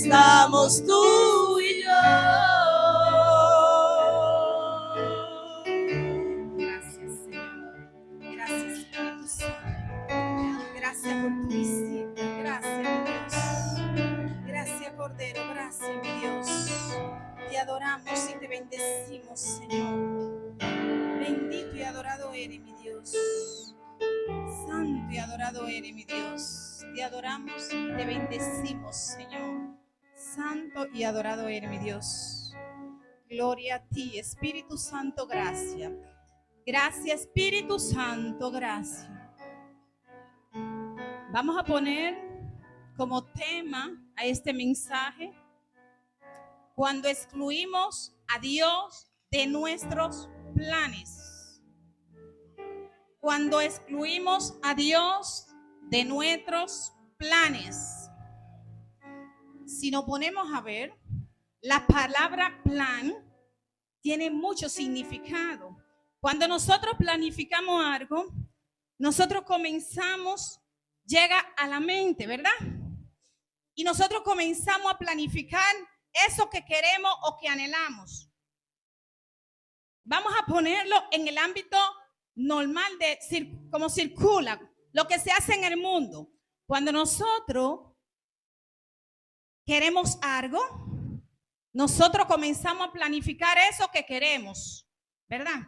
estamos tú y yo. Gracias, Señor. Gracias, Espíritu Santo. Gracias por tu visita. Gracias, mi Dios. Gracias, Cordero. Gracias, mi Dios. Te adoramos y te bendecimos, Señor. Bendito y adorado eres, mi Dios. Santo y adorado eres, mi Dios. Te adoramos y te bendecimos, Señor. Santo y adorado eres, mi Dios. Gloria a ti, Espíritu Santo, gracias. Gracias, Espíritu Santo, gracias. Vamos a poner como tema a este mensaje: cuando excluimos a Dios de nuestros planes. Cuando excluimos a Dios de nuestros planes. Si nos ponemos a ver, la palabra plan tiene mucho significado. Cuando nosotros planificamos algo, nosotros comenzamos, llega a la mente, ¿verdad? Y nosotros comenzamos a planificar eso que queremos o que anhelamos. Vamos a ponerlo en el ámbito normal de cómo circula, lo que se hace en el mundo. Cuando nosotros queremos algo, nosotros comenzamos a planificar eso que queremos, ¿verdad?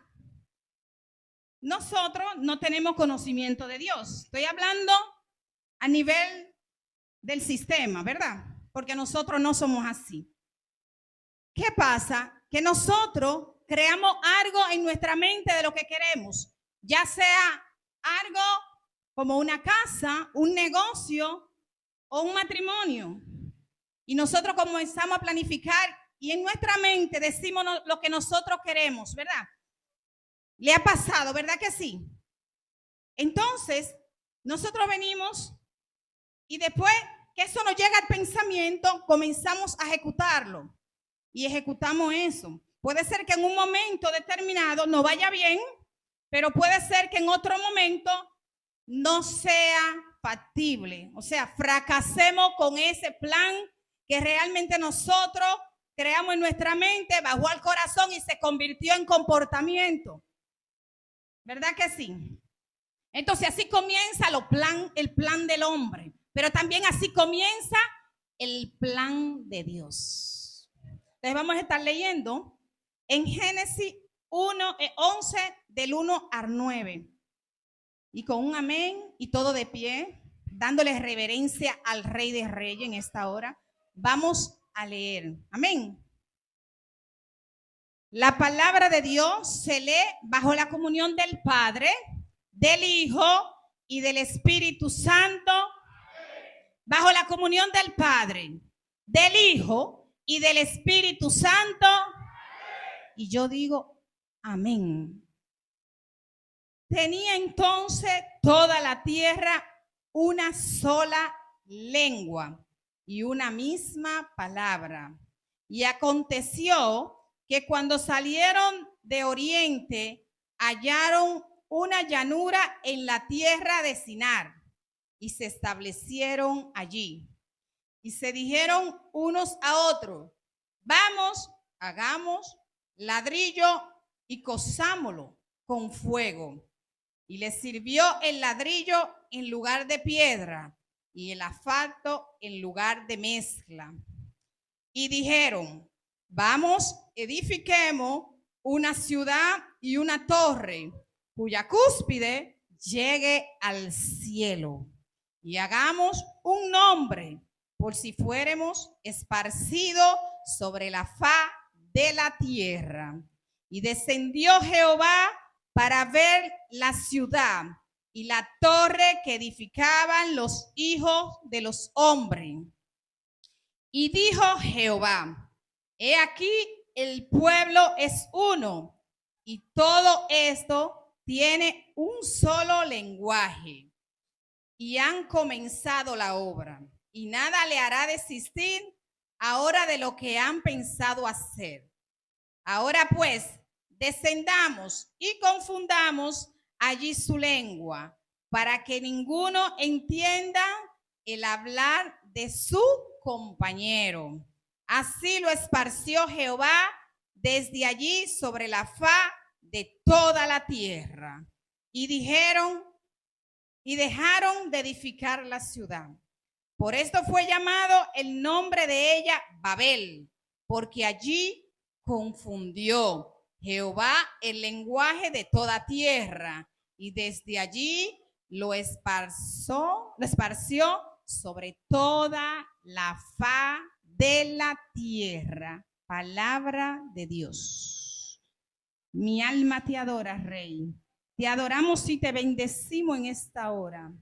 Nosotros no tenemos conocimiento de Dios. Estoy hablando a nivel del sistema, ¿verdad? Porque nosotros no somos así. ¿Qué pasa? Que nosotros creamos algo en nuestra mente de lo que queremos, ya sea algo como una casa, un negocio o un matrimonio. Y nosotros comenzamos a planificar y en nuestra mente decimos lo que nosotros queremos, ¿verdad? ¿Le ha pasado, verdad que sí? Entonces, nosotros venimos y después que eso nos llega al pensamiento, comenzamos a ejecutarlo. Y ejecutamos eso. Puede ser que en un momento determinado no vaya bien, pero puede ser que en otro momento no sea factible. O sea, fracasemos con ese plan que realmente nosotros creamos en nuestra mente, bajó al corazón y se convirtió en comportamiento. ¿Verdad que sí? Entonces así comienza el plan del hombre, pero también así comienza el plan de Dios. Entonces vamos a estar leyendo en Génesis 11 del 1 al 9. Y con un amén y todo de pie, dándole reverencia al Rey de Reyes en esta hora, vamos a leer. Amén. La palabra de Dios se lee bajo la comunión del Padre, del Hijo y del Espíritu Santo. Bajo la comunión del Padre, del Hijo y del Espíritu Santo. Y yo digo, amén. Tenía entonces toda la tierra una sola lengua y una misma palabra. Y aconteció que cuando salieron de oriente, hallaron una llanura en la tierra de Sinar y se establecieron allí. Y se dijeron unos a otros, vamos, hagamos ladrillo y cosámoslo con fuego. Y les sirvió el ladrillo en lugar de piedra y el asfalto en lugar de mezcla. Y dijeron, vamos, edifiquemos una ciudad y una torre cuya cúspide llegue al cielo. Y hagamos un nombre por si fuéramos esparcidos sobre la faz de la tierra. Y descendió Jehová para ver la ciudad y la torre que edificaban los hijos de los hombres. Y dijo Jehová, he aquí el pueblo es uno, y todo esto tiene un solo lenguaje. Y han comenzado la obra, y nada le hará desistir ahora de lo que han pensado hacer. Ahora pues, descendamos y confundamos allí su lengua, para que ninguno entienda el hablar de su compañero. Así lo esparció Jehová desde allí sobre la faz de toda la tierra. Y dejaron de edificar la ciudad. Por esto fue llamado el nombre de ella Babel, porque allí confundió Jehová el lenguaje de toda tierra, y desde allí lo esparció sobre toda la faz de la tierra. Palabra de Dios. Mi alma te adora, Rey. Te adoramos y te bendecimos en esta hora.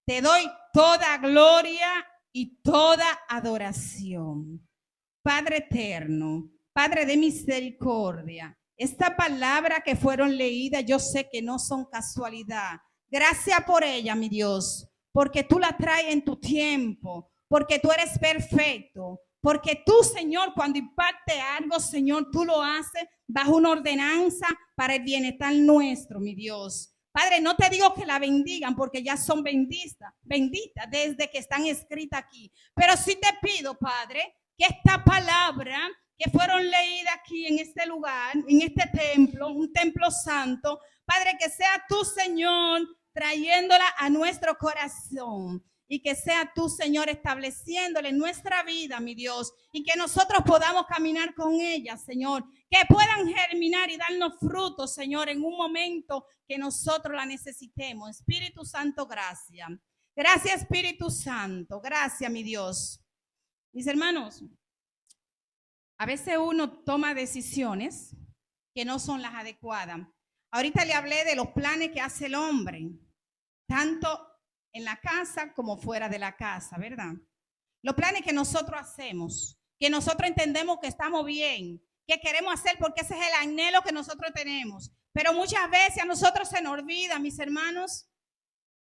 Te doy toda gloria y toda adoración. Padre eterno, Padre de misericordia, esta palabra que fueron leídas, yo sé que no son casualidad. Gracias por ella, mi Dios, porque tú la traes en tu tiempo, porque tú eres perfecto, porque tú, Señor, cuando imparte algo, Señor, tú lo haces bajo una ordenanza para el bienestar nuestro, mi Dios. Padre, no te digo que la bendigan porque ya son benditas desde que están escritas aquí. Pero sí te pido, Padre, que esta palabra que fueron leídas aquí en este lugar, en este templo, un templo santo, Padre, que sea tú, Señor, trayéndola a nuestro corazón. Y que sea tú, Señor, estableciéndole en nuestra vida, mi Dios, y que nosotros podamos caminar con ella, Señor, que puedan germinar y darnos frutos, Señor, en un momento que nosotros la necesitemos. Espíritu Santo, gracias. Gracias, Espíritu Santo. Gracias, mi Dios. Mis hermanos, a veces uno toma decisiones que no son las adecuadas. Ahorita le hablé de los planes que hace el hombre, tanto en la casa como fuera de la casa, ¿verdad? Los planes que nosotros hacemos, que nosotros entendemos que estamos bien, que queremos hacer porque ese es el anhelo que nosotros tenemos. Pero muchas veces a nosotros se nos olvida, mis hermanos,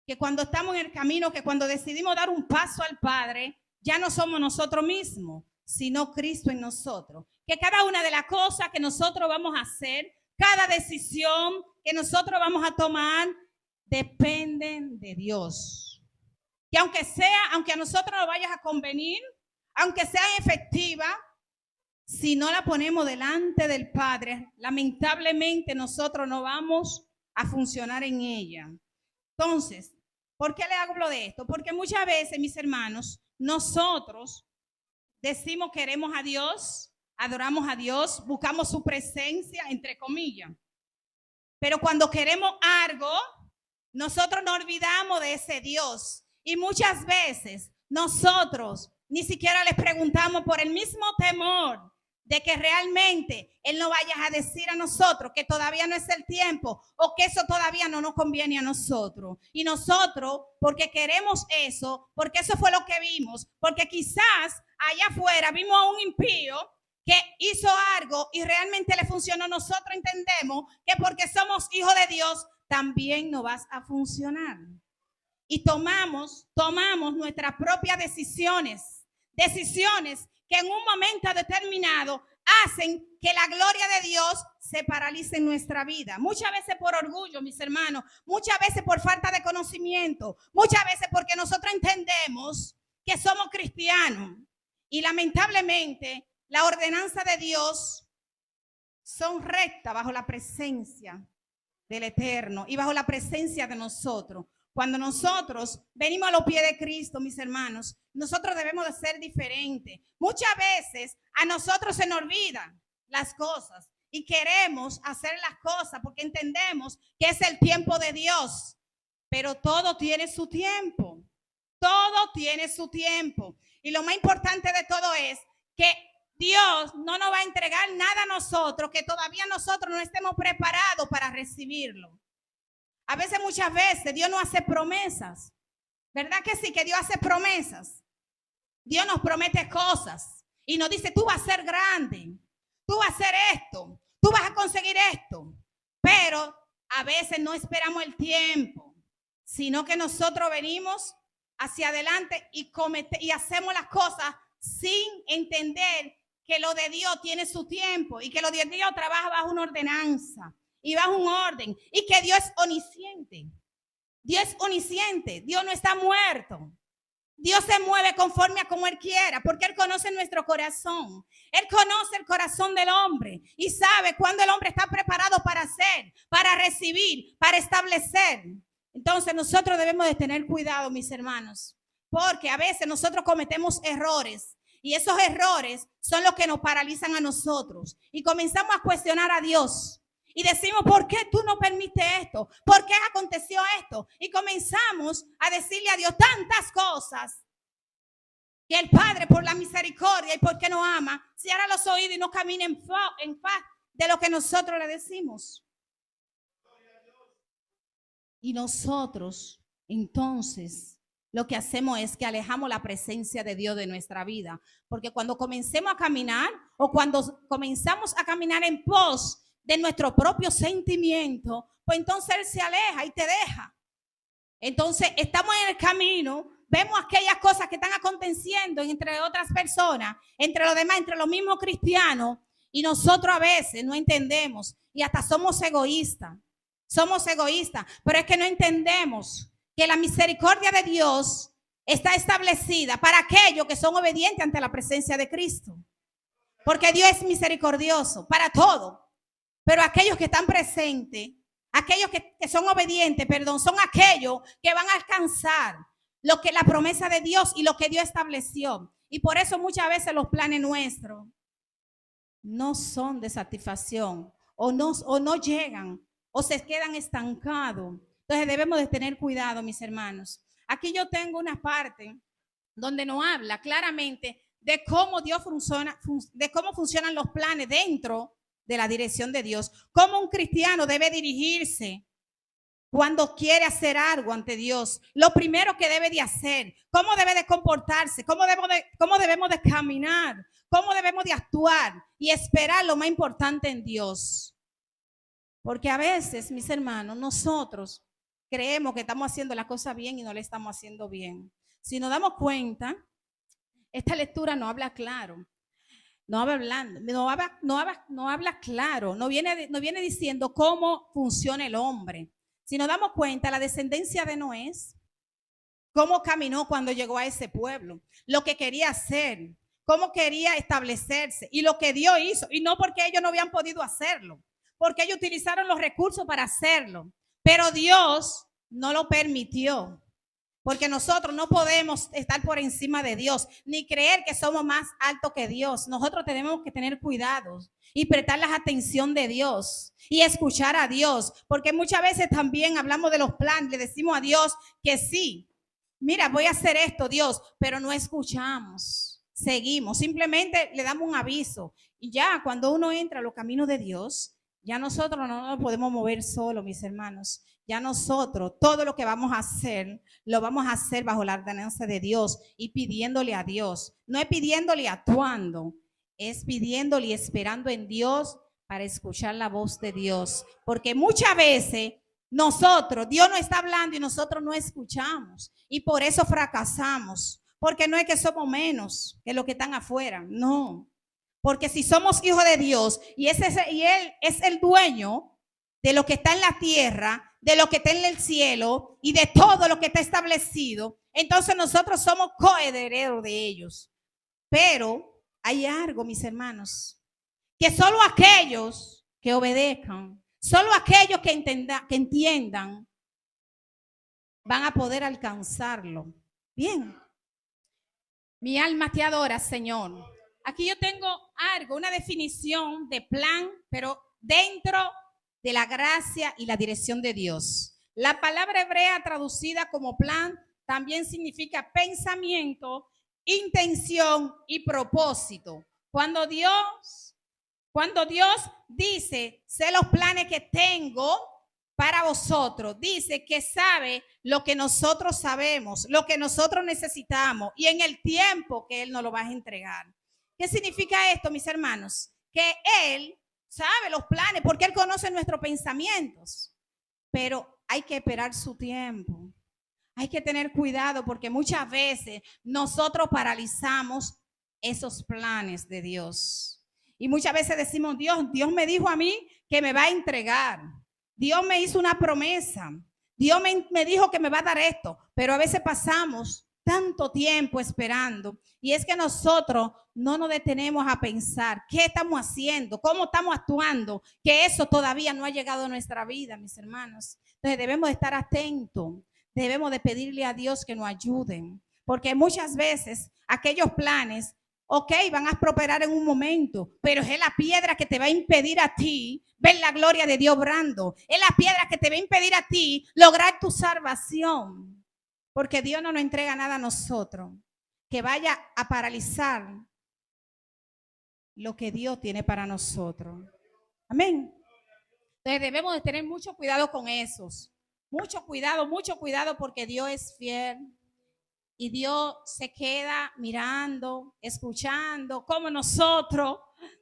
que cuando estamos en el camino, que cuando decidimos dar un paso al Padre, ya no somos nosotros mismos, sino Cristo en nosotros. Que cada una de las cosas que nosotros vamos a hacer, cada decisión que nosotros vamos a tomar, dependen de Dios. Que aunque a nosotros nos vaya a convenir, aunque sea efectiva, si no la ponemos delante del Padre, lamentablemente nosotros no vamos a funcionar en ella. Entonces, ¿por qué le hablo de esto? Porque muchas veces, mis hermanos, nosotros decimos queremos a Dios, adoramos a Dios, buscamos su presencia, entre comillas. Pero cuando queremos algo, nosotros nos olvidamos de ese Dios. Y muchas veces nosotros ni siquiera les preguntamos por el mismo temor de que realmente Él no vaya a decir a nosotros que todavía no es el tiempo o que eso todavía no nos conviene a nosotros. Y nosotros, porque queremos eso, porque eso fue lo que vimos, porque quizás allá afuera vimos a un impío que hizo algo y realmente le funcionó, nosotros entendemos que porque somos hijos de Dios, también no vas a funcionar. Y tomamos nuestras propias decisiones que en un momento determinado hacen que la gloria de Dios se paralice en nuestra vida. Muchas veces por orgullo, mis hermanos, muchas veces por falta de conocimiento, muchas veces porque nosotros entendemos que somos cristianos. Y lamentablemente, la ordenanza de Dios son rectas bajo la presencia del Eterno y bajo la presencia de nosotros. Cuando nosotros venimos a los pies de Cristo, mis hermanos, nosotros debemos de ser diferentes. Muchas veces a nosotros se nos olvidan las cosas y queremos hacer las cosas porque entendemos que es el tiempo de Dios. Pero todo tiene su tiempo. Todo tiene su tiempo. Y lo más importante de todo es que Dios no nos va a entregar nada a nosotros que todavía nosotros no estemos preparados para recibirlo. A veces, muchas veces, Dios nos hace promesas. ¿Verdad que sí? Que Dios hace promesas. Dios nos promete cosas y nos dice, tú vas a ser grande, tú vas a hacer esto, tú vas a conseguir esto. Pero a veces no esperamos el tiempo, sino que nosotros venimos hacia adelante y hacemos las cosas sin entender que lo de Dios tiene su tiempo y que lo de Dios trabaja bajo una ordenanza y bajo un orden y que Dios es omnisciente. Dios es omnisciente, Dios no está muerto. Dios se mueve conforme a como Él quiera, porque Él conoce nuestro corazón. Él conoce el corazón del hombre y sabe cuándo el hombre está preparado para hacer, para recibir, para establecer. Entonces nosotros debemos de tener cuidado, mis hermanos, porque a veces nosotros cometemos errores y esos errores son los que nos paralizan a nosotros y comenzamos a cuestionar a Dios. Y decimos, ¿por qué tú no permites esto? ¿Por qué aconteció esto? Y comenzamos a decirle a Dios tantas cosas que el Padre, por la misericordia y porque nos ama, cierra los oídos y no camina en paz de lo que nosotros le decimos. Y nosotros, entonces, lo que hacemos es que alejamos la presencia de Dios de nuestra vida. Porque cuando comencemos a caminar o cuando comenzamos a caminar en pos de nuestro propio sentimiento, pues entonces Él se aleja y te deja. Entonces estamos en el camino, vemos aquellas cosas que están aconteciendo entre otras personas, entre los demás, entre los mismos cristianos, y nosotros a veces no entendemos y hasta somos egoístas. Somos egoístas, pero es que no entendemos que la misericordia de Dios está establecida para aquellos que son obedientes ante la presencia de Cristo. Porque Dios es misericordioso para todo. Pero aquellos que están presentes, aquellos que son obedientes, son aquellos que van a alcanzar lo que la promesa de Dios y lo que Dios estableció. Y por eso muchas veces los planes nuestros no son de satisfacción o no llegan o se quedan estancados. Entonces debemos de tener cuidado, mis hermanos. Aquí yo tengo una parte donde nos habla claramente de cómo Dios funciona, de cómo funcionan los planes dentro de la dirección de Dios, cómo un cristiano debe dirigirse cuando quiere hacer algo ante Dios, lo primero que debe de hacer, cómo debe de comportarse, cómo debemos de caminar, cómo debemos de actuar y esperar lo más importante en Dios. Porque a veces, mis hermanos, nosotros creemos que estamos haciendo la cosa bien y no la estamos haciendo bien. Si nos damos cuenta, esta lectura no habla claro. No habla claro, no viene diciendo cómo funciona el hombre. Si nos damos cuenta, la descendencia de Noé, cómo caminó cuando llegó a ese pueblo, lo que quería hacer, cómo quería establecerse y lo que Dios hizo. Y no porque ellos no habían podido hacerlo, porque ellos utilizaron los recursos para hacerlo, pero Dios no lo permitió. Porque nosotros no podemos estar por encima de Dios, ni creer que somos más altos que Dios. Nosotros tenemos que tener cuidado y prestar la atención de Dios y escuchar a Dios. Porque muchas veces también hablamos de los planes, le decimos a Dios que sí. Mira, voy a hacer esto, Dios, pero no escuchamos. Seguimos, simplemente le damos un aviso. Y ya cuando uno entra a los caminos de Dios, ya nosotros no nos podemos mover solo, mis hermanos. Ya nosotros, todo lo que vamos a hacer, lo vamos a hacer bajo la ordenanza de Dios y pidiéndole a Dios. No es pidiéndole actuando, es pidiéndole y esperando en Dios para escuchar la voz de Dios. Porque muchas veces Dios no está hablando y nosotros no escuchamos. Y por eso fracasamos. Porque no es que somos menos que los que están afuera, no. Porque si somos hijos de Dios y Él es el dueño de lo que está en la tierra, de lo que está en el cielo y de todo lo que está establecido, entonces nosotros somos coherederos de ellos. Pero hay algo, mis hermanos, que solo aquellos que obedezcan, solo aquellos que entiendan, van a poder alcanzarlo. Bien. Mi alma te adora, Señor. Aquí yo tengo algo, una definición de plan, pero dentro de la gracia y la dirección de Dios. La palabra hebrea traducida como plan también significa pensamiento, intención y propósito. Cuando Dios dice, sé los planes que tengo para vosotros, dice que sabe lo que nosotros sabemos, lo que nosotros necesitamos y en el tiempo que Él nos lo va a entregar. ¿Qué significa esto, mis hermanos? Que Él sabe los planes porque Él conoce nuestros pensamientos, pero hay que esperar su tiempo. Hay que tener cuidado porque muchas veces nosotros paralizamos esos planes de Dios. Y muchas veces decimos, Dios me dijo a mí que me va a entregar. Dios me hizo una promesa. Dios me dijo que me va a dar esto. Pero a veces pasamos tanto tiempo esperando. Y es que nosotros no nos detenemos a pensar qué estamos haciendo, cómo estamos actuando, que eso todavía no ha llegado a nuestra vida, mis hermanos. Entonces debemos de estar atentos, debemos de pedirle a Dios que nos ayude, porque muchas veces aquellos planes, ok, van a prosperar en un momento, pero es la piedra que te va a impedir a ti ver la gloria de Dios obrando. Es la piedra que te va a impedir a ti lograr tu salvación. Porque Dios no nos entrega nada a nosotros que vaya a paralizar lo que Dios tiene para nosotros. Amén. Entonces debemos de tener mucho cuidado con esos. Mucho cuidado porque Dios es fiel. Y Dios se queda mirando, escuchando cómo nosotros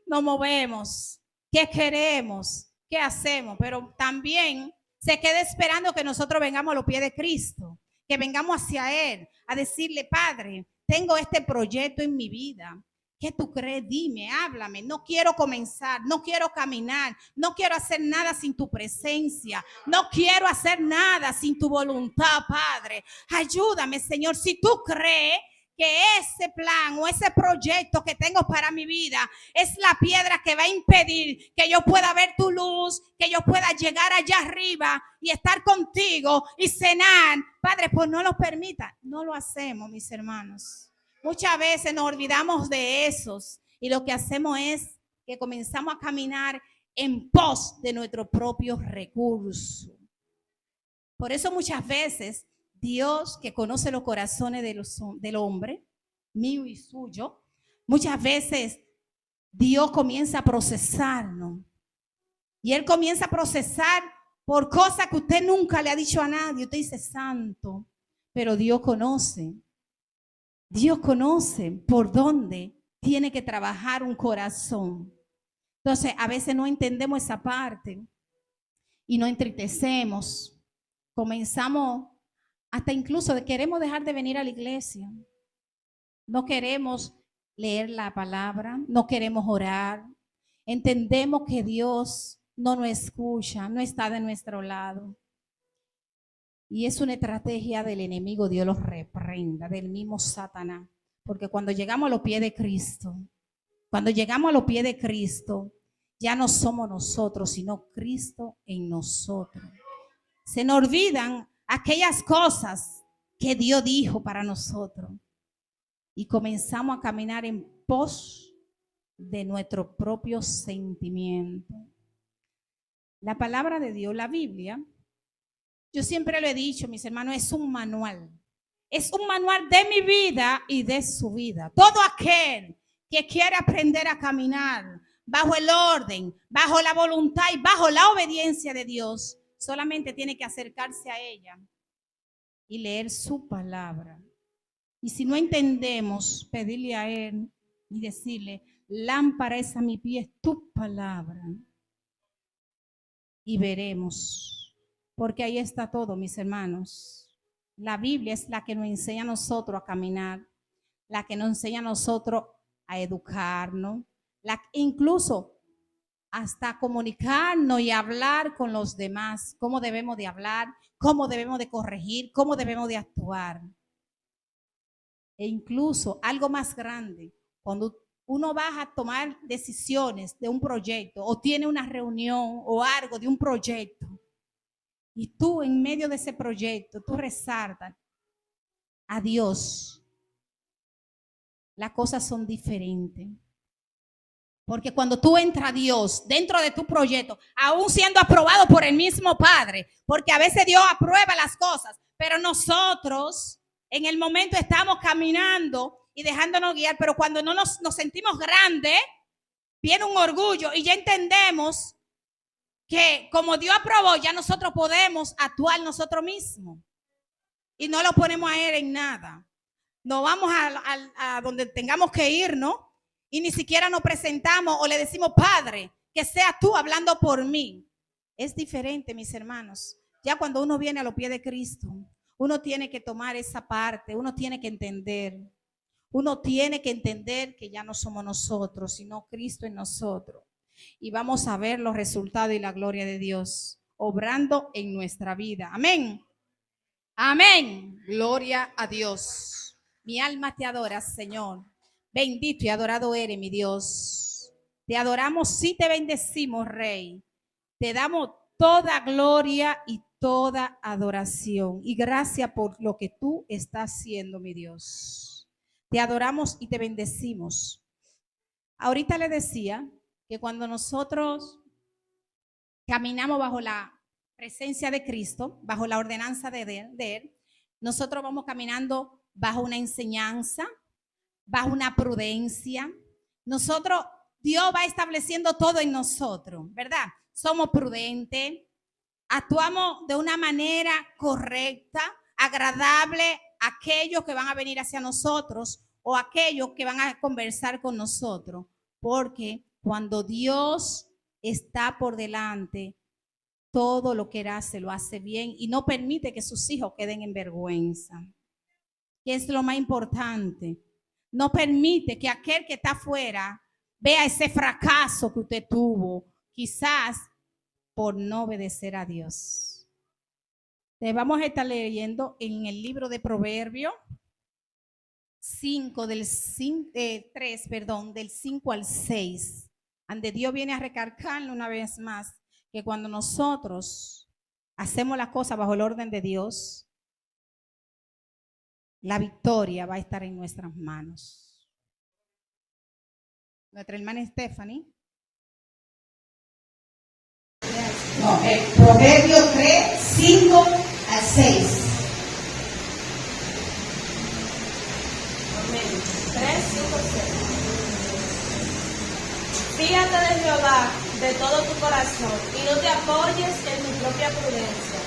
nos movemos, qué queremos, qué hacemos, pero también se queda esperando que nosotros vengamos a los pies de Cristo, que vengamos hacia Él a decirle, Padre, tengo este proyecto en mi vida. ¿Qué tú crees? Dime, háblame. No quiero comenzar, no quiero caminar, no quiero hacer nada sin tu presencia, no quiero hacer nada sin tu voluntad, Padre. Ayúdame, Señor. Si tú crees que ese plan o ese proyecto que tengo para mi vida es la piedra que va a impedir que yo pueda ver tu luz, que yo pueda llegar allá arriba y estar contigo y cenar, Padre, pues no lo permita. No lo hacemos, mis hermanos. Muchas veces nos olvidamos de esos y lo que hacemos es que comenzamos a caminar en pos de nuestro propio recurso. Por eso muchas veces Dios, que conoce los corazones del hombre, mío y suyo, muchas veces Dios comienza a procesarnos. Y Él comienza a procesar por cosas que usted nunca le ha dicho a nadie. Usted dice santo, pero Dios conoce. Dios conoce por dónde tiene que trabajar un corazón. Entonces, a veces no entendemos esa parte y nos entristecemos. Comenzamos hasta incluso queremos dejar de venir a la iglesia. No queremos leer la palabra, no queremos orar. Entendemos que Dios no nos escucha, no está de nuestro lado. Y es una estrategia del enemigo, Dios los reprenda, del mismo Satanás. Porque cuando llegamos a los pies de Cristo, ya no somos nosotros, sino Cristo en nosotros. Se nos olvidan aquellas cosas que Dios dijo para nosotros. Y comenzamos a caminar en pos de nuestro propio sentimiento. La palabra de Dios, la Biblia, yo siempre lo he dicho, mis hermanos, es un manual. Es un manual de mi vida y de su vida. Todo aquel que quiere aprender a caminar bajo el orden, bajo la voluntad y bajo la obediencia de Dios, solamente tiene que acercarse a ella y leer su palabra. Y si no entendemos, pedirle a Él y decirle, lámpara es a mi pie tu palabra. Y veremos. Porque ahí está todo, mis hermanos. La Biblia es la que nos enseña a nosotros a caminar, la que nos enseña a nosotros a educarnos, incluso hasta comunicarnos y hablar con los demás, cómo debemos de hablar, cómo debemos de corregir, cómo debemos de actuar. E incluso algo más grande, cuando uno va a tomar decisiones de un proyecto o tiene una reunión o algo de un proyecto, y tú en medio de ese proyecto, tú resaltas a Dios, las cosas son diferentes. Porque cuando tú entras a Dios dentro de tu proyecto, aún siendo aprobado por el mismo Padre, porque a veces Dios aprueba las cosas, pero nosotros en el momento estamos caminando y dejándonos guiar, pero cuando no nos sentimos grandes, viene un orgullo y ya entendemos que como Dios aprobó, ya nosotros podemos actuar nosotros mismos. Y no lo ponemos a Él en nada. Nos vamos a donde tengamos que ir, ¿no? Y ni siquiera nos presentamos o le decimos, Padre, que seas tú hablando por mí. Es diferente, mis hermanos. Ya cuando uno viene a los pies de Cristo, uno tiene que tomar esa parte, uno tiene que entender. Uno tiene que entender que ya no somos nosotros, sino Cristo en nosotros. Y vamos a ver los resultados y la gloria de Dios obrando en nuestra vida. Amén. Amén. Gloria a Dios. Mi alma te adora, Señor. Bendito y adorado eres, mi Dios. Te adoramos y te bendecimos, Rey. Te damos toda gloria y toda adoración. Y gracias por lo que tú estás haciendo, mi Dios. Te adoramos y te bendecimos. Ahorita le decía que cuando nosotros caminamos bajo la presencia de Cristo, bajo la ordenanza de Él, nosotros vamos caminando bajo una enseñanza, bajo una prudencia. Nosotros, Dios va estableciendo todo en nosotros, ¿verdad? Somos prudentes, actuamos de una manera correcta, agradable a aquellos que van a venir hacia nosotros o aquellos que van a conversar con nosotros, porque cuando Dios está por delante, todo lo que Él hace lo hace bien y no permite que sus hijos queden en vergüenza. ¿Qué es lo más importante? No permite que aquel que está afuera vea ese fracaso que usted tuvo, quizás por no obedecer a Dios. Vamos a estar leyendo en el libro de Proverbios 3, del 5 al 6, donde Dios viene a recalcarle una vez más que cuando nosotros hacemos las cosas bajo el orden de Dios, la victoria va a estar en nuestras manos. Nuestra hermana Stephanie. No, Proverbios 3, 5 al 6. Amén. 3, 5, 6. Fíjate de Jehová de todo tu corazón y no te apoyes en tu propia prudencia.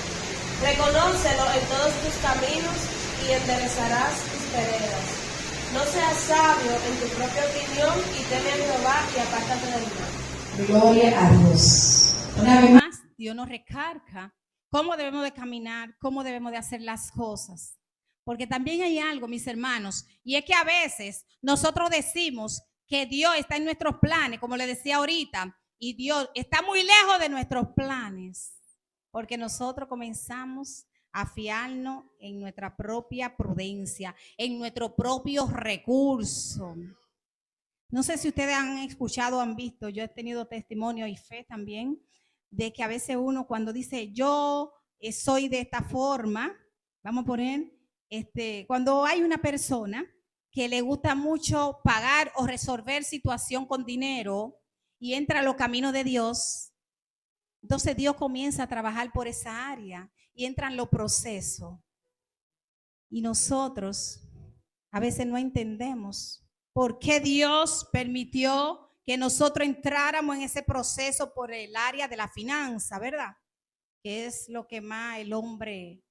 Reconócelo en todos tus caminos y enderezarás tus veredas. No seas sabio en tu propia opinión y teme a Jehová y apártate del mal. Gloria a Dios. Una vez más, Dios nos recarga cómo debemos de caminar, cómo debemos de hacer las cosas. Porque también hay algo, mis hermanos, y es que a veces nosotros decimos que Dios está en nuestros planes, como le decía ahorita, y Dios está muy lejos de nuestros planes, porque nosotros comenzamos a fiarnos en nuestra propia prudencia, en nuestro propio recurso. No sé si ustedes han escuchado o han visto, yo he tenido testimonio y fe también, de que a veces uno cuando dice yo soy de esta forma, vamos a poner, cuando hay una persona que le gusta mucho pagar o resolver situación con dinero y entra a los caminos de Dios, entonces Dios comienza a trabajar por esa área y entran los procesos. Y nosotros a veces no entendemos por qué Dios permitió que nosotros entráramos en ese proceso por el área de la finanza, ¿verdad? Que es lo que más el hombre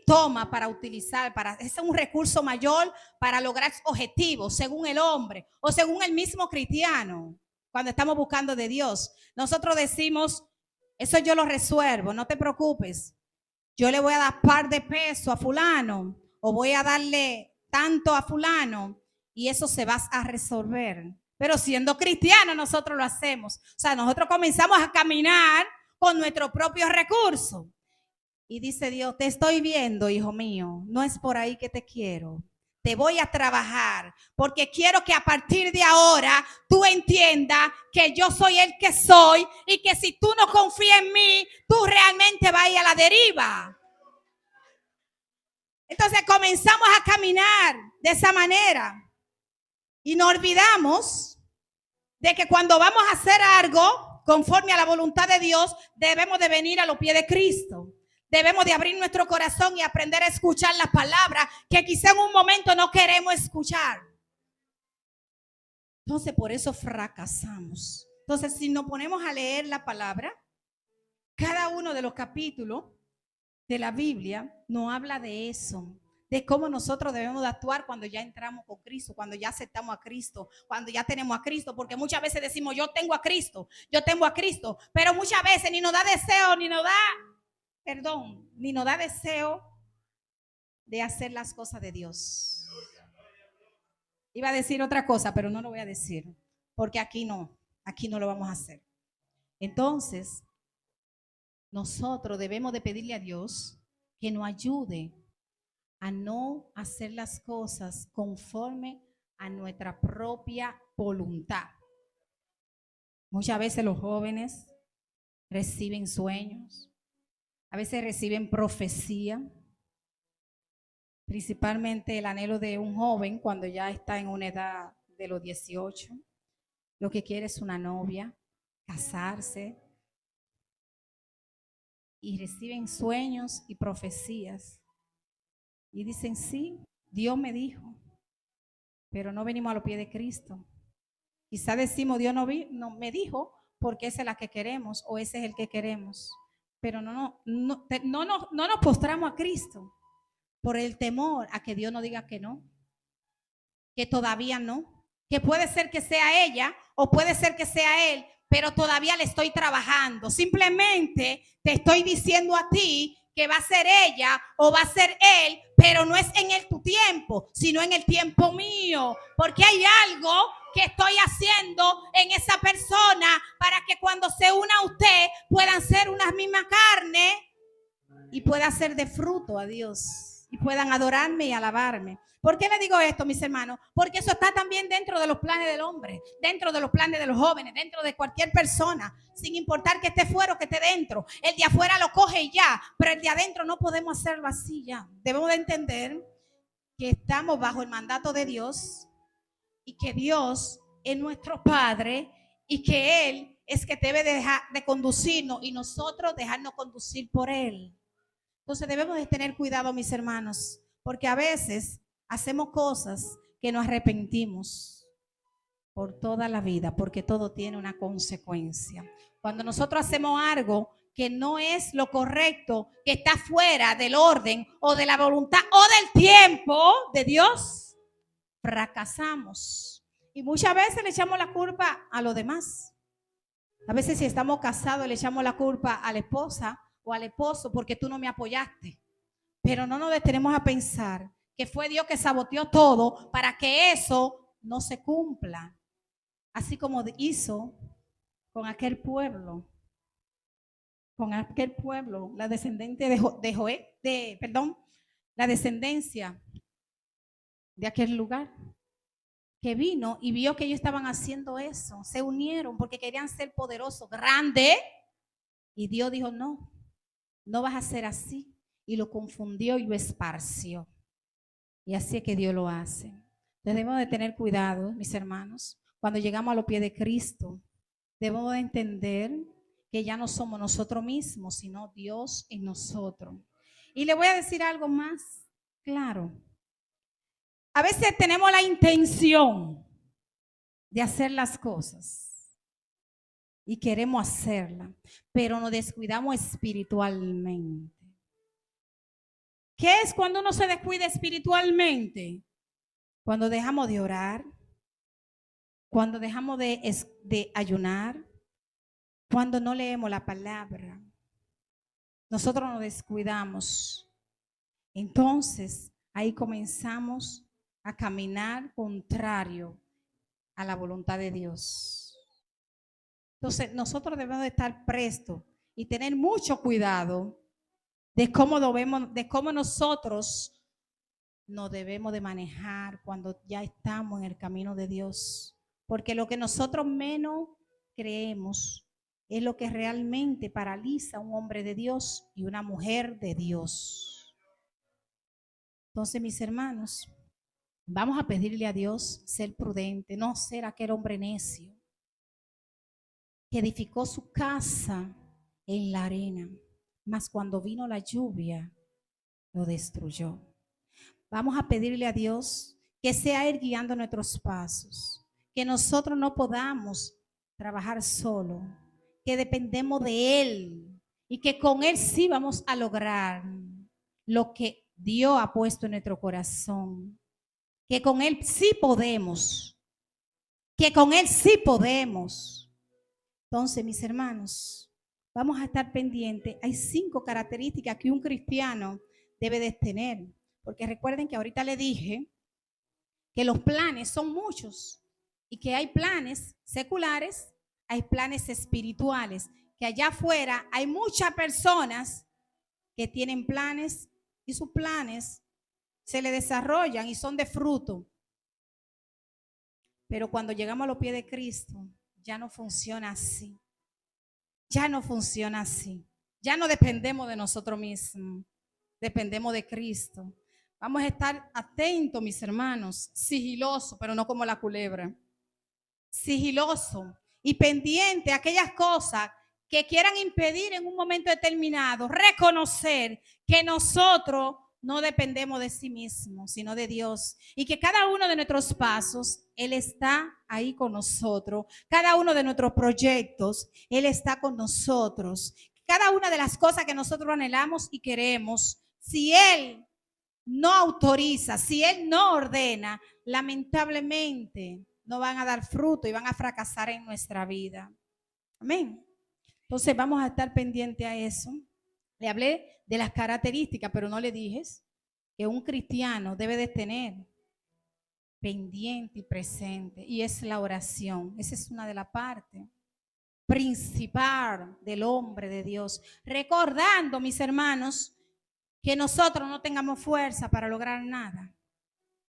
toma para utilizar, es un recurso mayor para lograr objetivos según el hombre o según el mismo cristiano. Cuando estamos buscando de Dios, nosotros decimos, eso yo lo resuelvo, no te preocupes. Yo le voy a dar par de pesos a fulano o voy a darle tanto a fulano y eso se va a resolver. Pero siendo cristianos nosotros lo hacemos. O sea, nosotros comenzamos a caminar con nuestros propios recursos. Y dice Dios, te estoy viendo, hijo mío, no es por ahí que te quiero. Te voy a trabajar porque quiero que a partir de ahora tú entiendas que yo soy el que soy y que si tú no confías en mí, tú realmente vas a ir a la deriva. Entonces comenzamos a caminar de esa manera y nos olvidamos de que cuando vamos a hacer algo conforme a la voluntad de Dios, debemos de venir a los pies de Cristo. Debemos de abrir nuestro corazón y aprender a escuchar las palabras que quizá en un momento no queremos escuchar. Entonces, por eso fracasamos. Entonces, si nos ponemos a leer la palabra, cada uno de los capítulos de la Biblia nos habla de eso, de cómo nosotros debemos de actuar cuando ya entramos con Cristo, cuando ya aceptamos a Cristo, cuando ya tenemos a Cristo, porque muchas veces decimos, yo tengo a Cristo, pero muchas veces ni nos da deseo, ni nos da deseo de hacer las cosas de Dios. Iba a decir otra cosa, pero no lo voy a decir, porque aquí no lo vamos a hacer. Entonces, nosotros debemos de pedirle a Dios que nos ayude a no hacer las cosas conforme a nuestra propia voluntad. Muchas veces los jóvenes reciben sueños, a veces reciben profecía, principalmente el anhelo de un joven cuando ya está en una edad de los 18, lo que quiere es una novia, casarse, y reciben sueños y profecías y dicen, sí, Dios me dijo, pero no venimos a los pies de Cristo. Quizá decimos, Dios no me dijo porque esa es la que queremos o ese es el que queremos, pero no nos postramos a Cristo por el temor a que Dios nos diga que no, que todavía no, que puede ser que sea ella o puede ser que sea él, pero todavía le estoy trabajando. Simplemente te estoy diciendo a ti que va a ser ella o va a ser él, pero no es en tu tiempo, sino en el tiempo mío, porque hay algo que estoy haciendo en esa persona para que cuando se una a usted puedan ser una misma carne y pueda ser de fruto a Dios y puedan adorarme y alabarme. ¿Por qué le digo esto, mis hermanos? Porque eso está también dentro de los planes del hombre, dentro de los planes de los jóvenes, dentro de cualquier persona, sin importar que esté fuera o que esté dentro. El de afuera lo coge y ya, pero el de adentro no podemos hacerlo así ya. Debemos de entender que estamos bajo el mandato de Dios y que Dios es nuestro Padre y que Él es que debe dejar de conducirnos y nosotros dejarnos conducir por Él. Entonces debemos de tener cuidado, mis hermanos, porque a veces hacemos cosas que nos arrepentimos por toda la vida, porque todo tiene una consecuencia. Cuando nosotros hacemos algo que no es lo correcto, que está fuera del orden o de la voluntad o del tiempo de Dios, fracasamos. Y muchas veces le echamos la culpa a los demás. A veces si estamos casados le echamos la culpa a la esposa o al esposo porque tú no me apoyaste. Pero no nos detenemos a pensar que fue Dios que saboteó todo para que eso no se cumpla. Así como hizo con aquel pueblo, la descendencia la descendencia de aquel lugar, que vino y vio que ellos estaban haciendo eso, se unieron porque querían ser poderosos, grandes, y Dios dijo, no vas a ser así, y lo confundió y lo esparció. Y así es que Dios lo hace. Debemos de tener cuidado, mis hermanos, cuando llegamos a los pies de Cristo, debemos de entender que ya no somos nosotros mismos, sino Dios en nosotros. Y le voy a decir algo más claro. A veces tenemos la intención de hacer las cosas y queremos hacerlas, pero nos descuidamos espiritualmente. ¿Qué es cuando uno se descuida espiritualmente? Cuando dejamos de orar, cuando dejamos de ayunar, cuando no leemos la palabra. Nosotros nos descuidamos. Entonces, ahí comenzamos a caminar contrario a la voluntad de Dios. Entonces, nosotros debemos de estar prestos y tener mucho cuidado de cómo nosotros nos debemos de manejar cuando ya estamos en el camino de Dios. Porque lo que nosotros menos creemos es lo que realmente paraliza a un hombre de Dios y una mujer de Dios. Entonces, mis hermanos, vamos a pedirle a Dios ser prudente, no ser aquel hombre necio que edificó su casa en la arena, mas cuando vino la lluvia, lo destruyó. Vamos a pedirle a Dios que sea Él guiando nuestros pasos, que nosotros no podamos trabajar solo, que dependemos de Él y que con Él sí vamos a lograr lo que Dios ha puesto en nuestro corazón, que con Él sí podemos, Entonces, mis hermanos, vamos a estar pendientes. Hay 5 características que un cristiano debe de tener, porque recuerden que ahorita le dije que los planes son muchos y que hay planes seculares, hay planes espirituales, que allá afuera hay muchas personas que tienen planes y sus planes se le desarrollan y son de fruto. Pero cuando llegamos a los pies de Cristo, ya no funciona así. Ya no funciona así. Ya no dependemos de nosotros mismos. Dependemos de Cristo. Vamos a estar atentos, mis hermanos, sigilosos, pero no como la culebra. Sigiloso y pendiente a aquellas cosas que quieran impedir en un momento determinado reconocer que nosotros no dependemos de sí mismos, sino de Dios, y que cada uno de nuestros pasos, Él está ahí con nosotros. Cada uno de nuestros proyectos, Él está con nosotros. Cada una de las cosas que nosotros anhelamos y queremos, si Él no autoriza, si Él no ordena, lamentablemente no van a dar fruto y van a fracasar en nuestra vida. Amén. Entonces vamos a estar pendientes a eso. Le hablé de las características, pero no le dije que un cristiano debe de tener pendiente y presente, y es la oración. Esa es una de las partes principal del hombre de Dios. Recordando, mis hermanos, que nosotros no tengamos fuerza para lograr nada,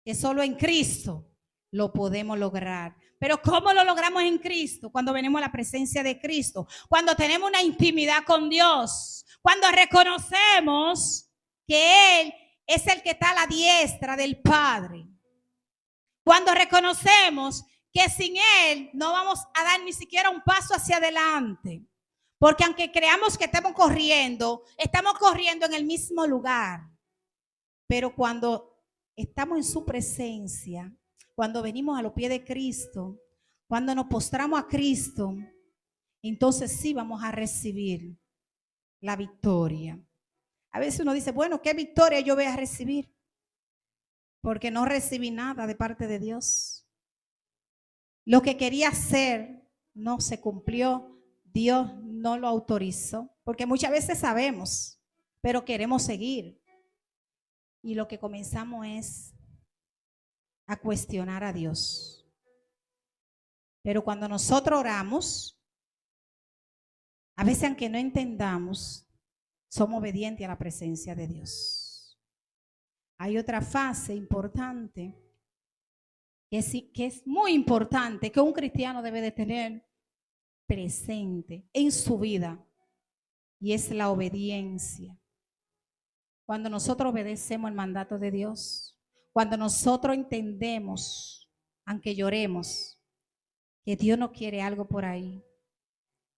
que solo en Cristo lo podemos lograr. Pero ¿cómo lo logramos en Cristo? Cuando venimos a la presencia de Cristo, cuando tenemos una intimidad con Dios, cuando reconocemos que Él es el que está a la diestra del Padre, cuando reconocemos que sin Él no vamos a dar ni siquiera un paso hacia adelante, porque aunque creamos que estamos corriendo en el mismo lugar. Pero cuando estamos en su presencia, cuando venimos a los pies de Cristo, cuando nos postramos a Cristo, entonces sí vamos a recibir la victoria. A veces uno dice, bueno, ¿qué victoria yo voy a recibir? Porque no recibí nada de parte de Dios. Lo que quería hacer no se cumplió. Dios no lo autorizó. Porque muchas veces sabemos, pero queremos seguir. Y lo que comenzamos es a cuestionar a Dios. Pero cuando nosotros oramos, a veces aunque no entendamos, somos obedientes a la presencia de Dios. Hay otra fase importante que es muy importante, que un cristiano debe de tener presente en su vida, y es la obediencia. Cuando nosotros obedecemos el mandato de Dios, cuando nosotros entendemos, aunque lloremos, que Dios no quiere algo por ahí,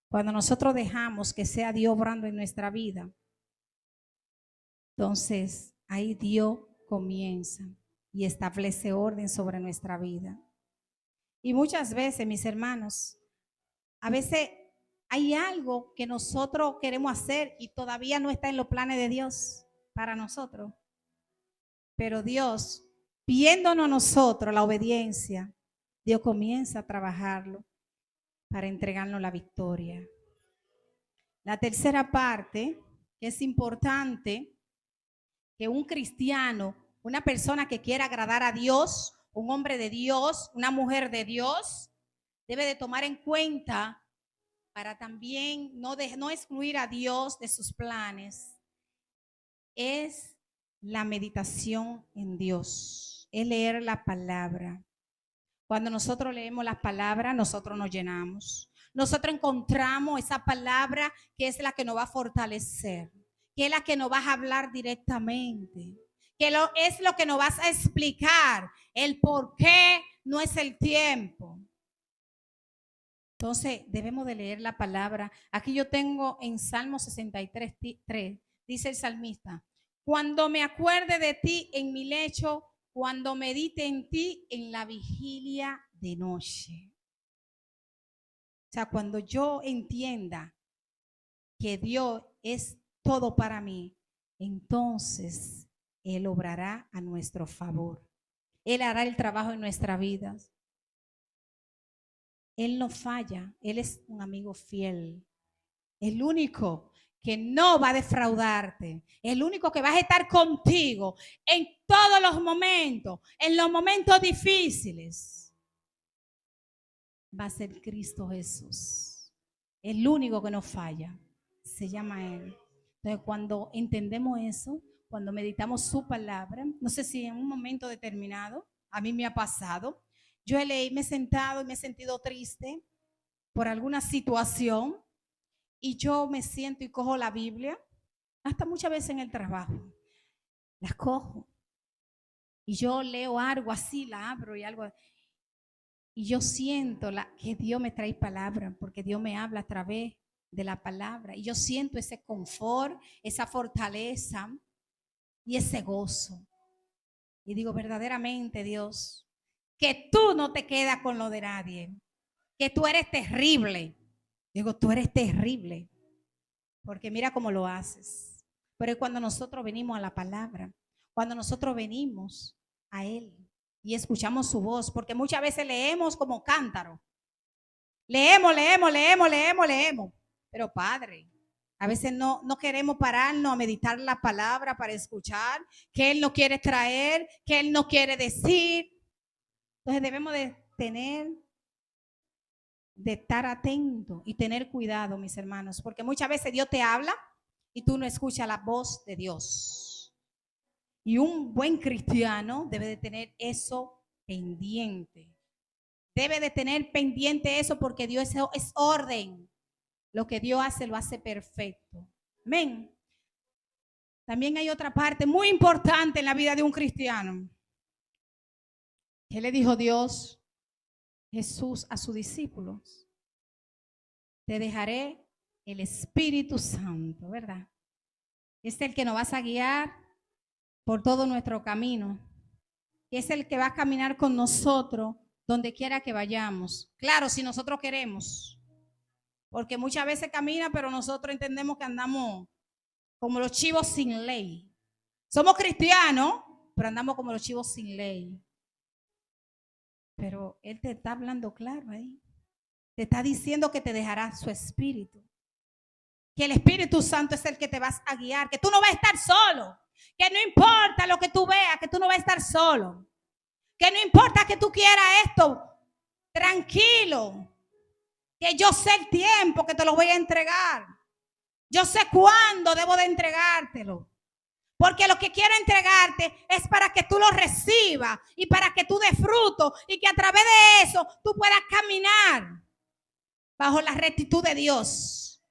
cuando nosotros dejamos que sea Dios obrando en nuestra vida, entonces ahí Dios comienza y establece orden sobre nuestra vida. Y muchas veces, mis hermanos, a veces hay algo que nosotros queremos hacer y todavía no está en los planes de Dios para nosotros. Pero Dios, viéndonos nosotros la obediencia, Dios comienza a trabajarlo para entregarnos la victoria. La tercera parte, que es importante, que un cristiano, una persona que quiera agradar a Dios, un hombre de Dios, una mujer de Dios, debe de tomar en cuenta para también no excluir a Dios de sus planes, es la meditación en Dios, es leer la palabra. Cuando nosotros leemos la palabra, nosotros nos llenamos. Nosotros encontramos esa palabra que es la que nos va a fortalecer, que es la que nos va a hablar directamente, que es lo que nos va a explicar el por qué no es el tiempo. Entonces, debemos de leer la palabra. Aquí yo tengo en Salmo 63:3, dice el salmista, cuando me acuerde de ti en mi lecho, cuando medite en ti en la vigilia de noche. O sea, cuando yo entienda que Dios es todo para mí, entonces Él obrará a nuestro favor. Él hará el trabajo en nuestras vidas. Él no falla, Él es un amigo fiel, el único que no va a defraudarte, el único que va a estar contigo en todos los momentos, en los momentos difíciles, va a ser Cristo Jesús, el único que no falla, se llama Él. Entonces, cuando entendemos eso, cuando meditamos su palabra, no sé si en un momento determinado, a mí me ha pasado, yo me he sentado y me he sentido triste por alguna situación y yo me siento y cojo la Biblia, hasta muchas veces en el trabajo, la cojo y yo leo algo así, la abro y algo, y yo siento que Dios me trae palabra, porque Dios me habla a través de la palabra, y yo siento ese confort, esa fortaleza y ese gozo. Y digo, verdaderamente, Dios, que tú no te quedas con lo de nadie, que tú eres terrible. Digo, tú eres terrible, porque mira cómo lo haces. Pero es cuando nosotros venimos a la palabra, cuando nosotros venimos a Él y escuchamos su voz, porque muchas veces leemos como cántaro. Leemos. Pero Padre, a veces no queremos pararnos a meditar la palabra para escuchar, que Él nos quiere traer, que Él nos quiere decir. Entonces debemos de estar atentos y tener cuidado, mis hermanos, porque muchas veces Dios te habla y tú no escuchas la voz de Dios. Y un buen cristiano debe de tener eso pendiente. Debe de tener pendiente eso, porque Dios es orden. Lo que Dios hace, lo hace perfecto. Amén. También hay otra parte muy importante en la vida de un cristiano. ¿Qué le dijo Dios, Jesús, a sus discípulos? Te dejaré el Espíritu Santo, ¿verdad? Es el que nos va a guiar por todo nuestro camino. Es el que va a caminar con nosotros donde quiera que vayamos. Claro, si nosotros queremos. Porque muchas veces camina, pero nosotros entendemos que andamos como los chivos sin ley. Somos cristianos, pero andamos como los chivos sin ley. Pero Él te está hablando claro ahí. Te está diciendo que te dejará su Espíritu. Que el Espíritu Santo es el que te vas a guiar. Que tú no vas a estar solo. Que no importa lo que tú veas, que tú no vas a estar solo. Que no importa que tú quieras esto. Tranquilo. Que yo sé el tiempo que te lo voy a entregar. Yo sé cuándo debo de entregártelo. Porque lo que quiero entregarte es para que tú lo recibas y para que tú des fruto y que a través de eso tú puedas caminar bajo la rectitud de Dios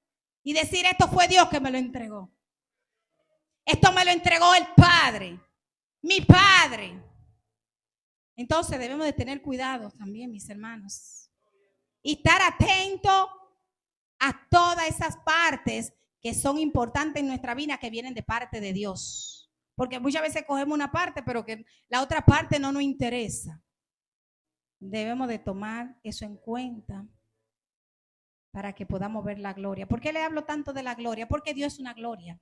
y decir, esto fue Dios que me lo entregó. Esto me lo entregó el Padre, mi Padre. Entonces debemos de tener cuidado también, mis hermanos, y estar atentos a todas esas partes que son importantes en nuestra vida, que vienen de parte de Dios. Porque muchas veces cogemos una parte, pero que la otra parte no nos interesa. Debemos de tomar eso en cuenta para que podamos ver la gloria. ¿Por qué le hablo tanto de la gloria? Porque Dios es una gloria.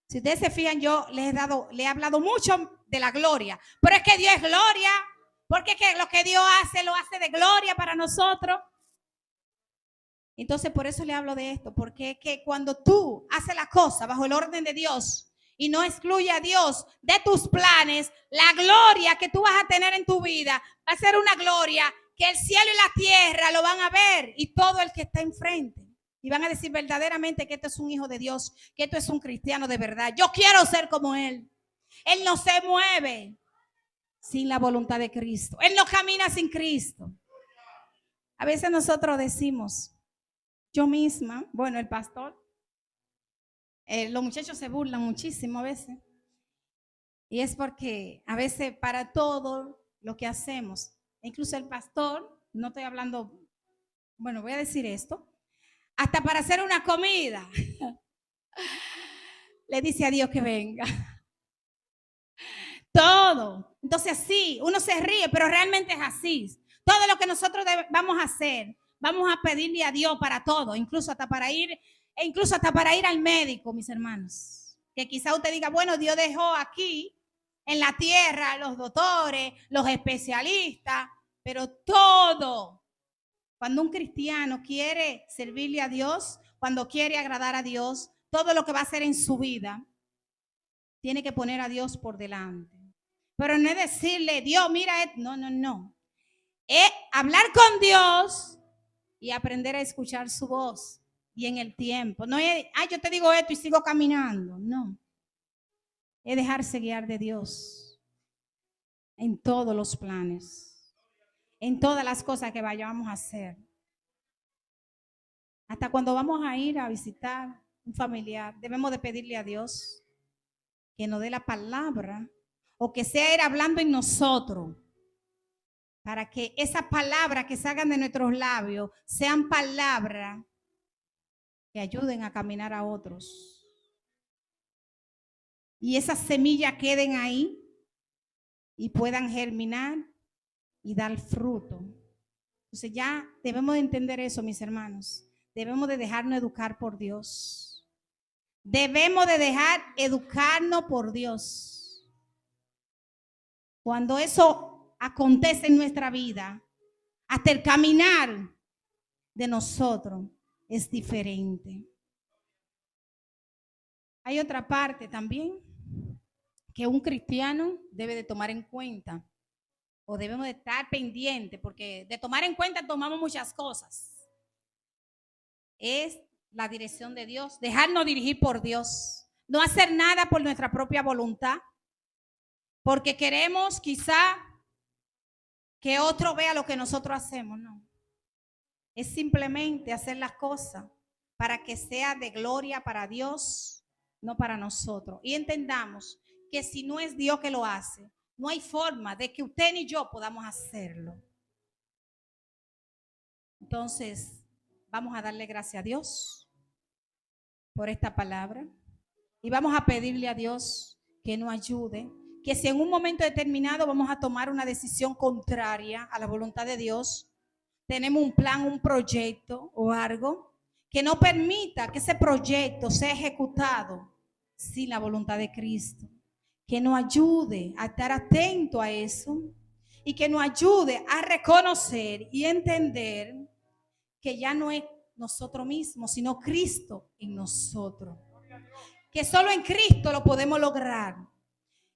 Si ustedes se fijan, yo le he hablado mucho de la gloria, pero es que Dios es gloria, porque es que lo que Dios hace, lo hace de gloria para nosotros. Entonces, por eso le hablo de esto, porque es que cuando tú haces la cosa bajo el orden de Dios y no excluye a Dios de tus planes, la gloria que tú vas a tener en tu vida va a ser una gloria que el cielo y la tierra lo van a ver y todo el que está enfrente. Y van a decir verdaderamente que esto es un hijo de Dios, que esto es un cristiano de verdad. Yo quiero ser como Él. Él no se mueve sin la voluntad de Cristo. Él no camina sin Cristo. A veces nosotros decimos, yo misma, bueno, el pastor, los muchachos se burlan muchísimo a veces. Y es porque a veces para todo lo que hacemos, incluso el pastor, no estoy hablando, bueno, voy a decir esto, hasta para hacer una comida, le dice a Dios que venga. Todo. Entonces así, uno se ríe, pero realmente es así. Todo lo que nosotros vamos a hacer, vamos a pedirle a Dios para todo, incluso hasta para ir al médico, mis hermanos. Que quizá usted diga, bueno, Dios dejó aquí en la tierra los doctores, los especialistas, pero todo. Cuando un cristiano quiere servirle a Dios, cuando quiere agradar a Dios, todo lo que va a hacer en su vida, tiene que poner a Dios por delante. Pero no es decirle, Dios, mira, no. Es hablar con Dios y aprender a escuchar su voz y en el tiempo. No es, yo te digo esto y sigo caminando. No. es dejarse guiar de Dios en todos los planes, en todas las cosas que vayamos a hacer. Hasta cuando vamos a ir a visitar un familiar, debemos de pedirle a Dios que nos dé la palabra o que sea Él hablando en nosotros, para que esas palabras que salgan de nuestros labios sean palabras que ayuden a caminar a otros. Y esas semillas queden ahí y puedan germinar y dar fruto. Entonces ya debemos de entender eso, mis hermanos. Debemos de dejarnos educar por Dios. Debemos de dejar educarnos por Dios. Cuando eso acontece en nuestra vida, hasta el caminar de nosotros es diferente. Hay otra parte también que un cristiano debe de tomar en cuenta, o debemos de estar pendientes, porque de tomar en cuenta tomamos muchas cosas. Es la dirección de Dios, dejarnos dirigir por Dios, no hacer nada por nuestra propia voluntad, porque queremos quizá que otro vea lo que nosotros hacemos, no. Es simplemente hacer las cosas para que sea de gloria para Dios, no para nosotros. Y entendamos que si no es Dios que lo hace, no hay forma de que usted ni yo podamos hacerlo. Entonces, vamos a darle gracias a Dios por esta palabra y vamos a pedirle a Dios que nos ayude, que si en un momento determinado vamos a tomar una decisión contraria a la voluntad de Dios, tenemos un plan, un proyecto o algo, que no permita que ese proyecto sea ejecutado sin la voluntad de Cristo, que nos ayude a estar atento a eso y que nos ayude a reconocer y entender que ya no es nosotros mismos, sino Cristo en nosotros. Que solo en Cristo lo podemos lograr.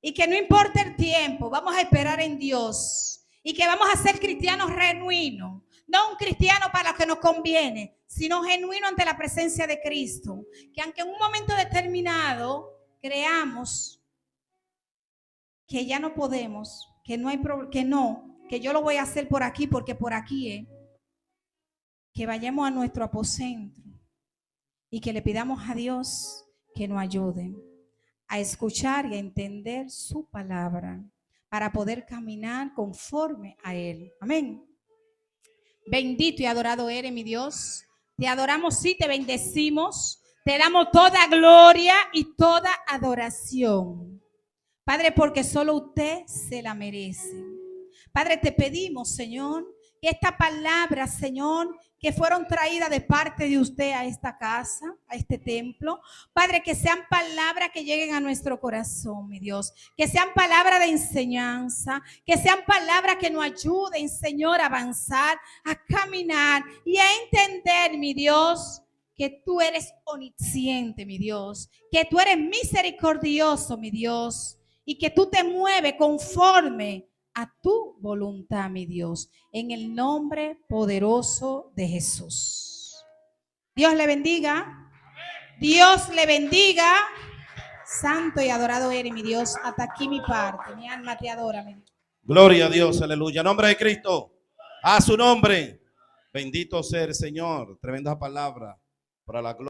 Y que no importa el tiempo, vamos a esperar en Dios. Y que vamos a ser cristianos genuinos. No un cristiano para lo que nos conviene, sino genuino ante la presencia de Cristo. Que aunque en un momento determinado creamos que ya no podemos, que no hay que yo lo voy a hacer por aquí porque por aquí es. Que vayamos a nuestro aposento y que le pidamos a Dios que nos ayude a escuchar y a entender su palabra para poder caminar conforme a Él. Amén. Bendito y adorado eres, mi Dios. Te adoramos y te bendecimos. Te damos toda gloria y toda adoración. Padre, porque solo usted se la merece. Padre, te pedimos, Señor, que esta palabra, Señor, que fueron traídas de parte de usted a esta casa, a este templo, Padre, que sean palabras que lleguen a nuestro corazón, mi Dios, que sean palabras de enseñanza, que sean palabras que nos ayuden, Señor, a avanzar, a caminar y a entender, mi Dios, que tú eres omnisciente, mi Dios, que tú eres misericordioso, mi Dios, y que tú te mueves conforme a tu voluntad, mi Dios, en el nombre poderoso de Jesús. Dios le bendiga. Dios le bendiga. Santo y adorado eres, mi Dios. Hasta aquí mi parte. Mi alma te adora, mi Dios. Gloria a Dios, aleluya. Nombre de Cristo. A su nombre. Bendito sea el Señor. Tremenda palabra para la gloria.